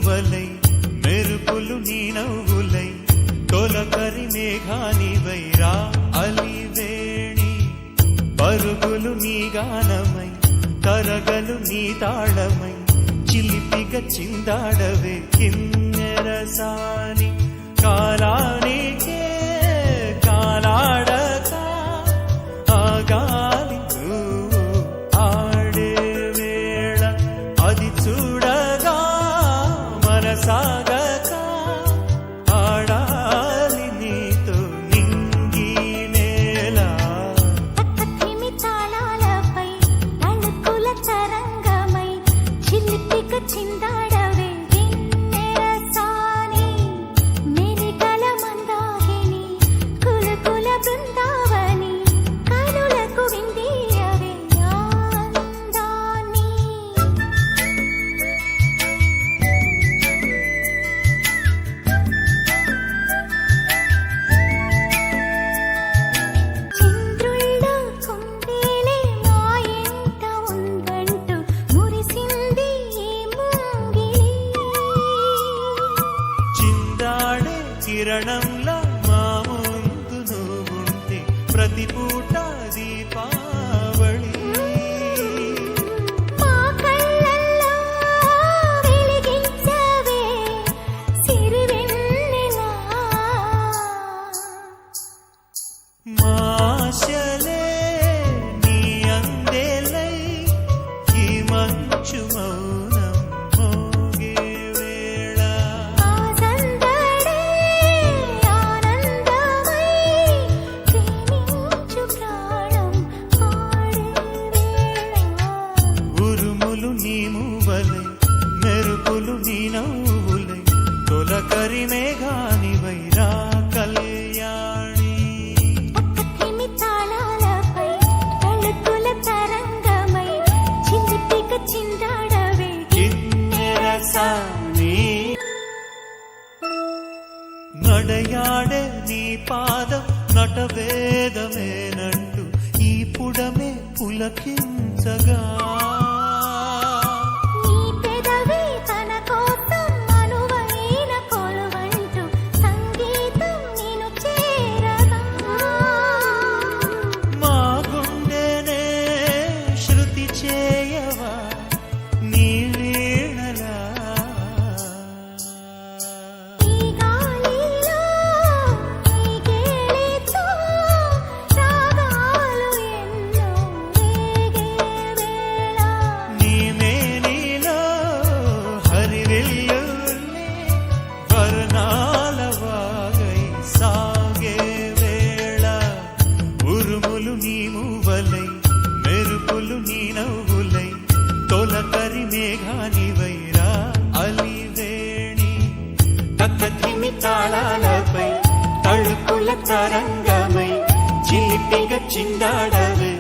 మూవలై మెరుపులు నీ నవ్వులై తొలకరి మేఘానివై రా అలివేణి పరుగులు నీ గానమై తరగలు నీ తాళమై చిలిపిగా చిందాడవే కిన్నెరసాని కాలానికే కాలాడక ఆగాలి నువ్వు ఆడే వేళ అది చూడగా మనసాగక ఆడాలి నీతో నింగి నేల తాళాలపై అణుకుల తరంగమై చిలిపిగా చిందాడవే కిన్నెరసాని మెలికల మందాకిని కులకుల బృందావని కనులకు విందియవే ఆనందాన్ని చంద్రుల్లో కుందేలే మా ఎంట ఉందంటూ మురిసింది ఈ ముంగిలి చిందాడే కిరణంలా మా ముందు నువ్వుంటే ప్రతి పూట దీపావళి మా కళ్ళల్లో వెలిగించవే సిరివెన్నెలా మాశలే నీ అందేలై ఈ మంచు మౌనం మోగే వేళ ఆ సందడే ఆనందమై ప్రేమించు ప్రాణం పాడే వేళ ఉరుములు నీ మూవలై మెరుపులు నీ నవ్వులై తొలకరి మేఘానివై రా కళ్యాణి తాళాలపై అణుకుల తరంగమై చిలిపిగా చిందాడవే కిన్నెరసాని నడయాడే నీ పాదం నటవేదమేనంటూ ఈ పుడమే పులకించగా నీ పెదవి తన కోసం అనువైన కొలువంటూ సంగీతం నిన్ను చేరగా మా గుండెనే శృతి చేయవా నీ వీణలా ఈ గాలిలో ఈ గేలితో రాగాలు ఎన్నో రేగే వేళ నీ మేనిలో హరివిల్లులే వర్ణాల వాగై సాగే వేళ ఉరుములు నీ మూవలై మెరుపులు నీ నవ్వులై తొలకరి మేఘానివై రా అలివేణి తక్కతిమి తాళాలపై తళుకుల తరంగమై చిలిపిగా చిందాడవే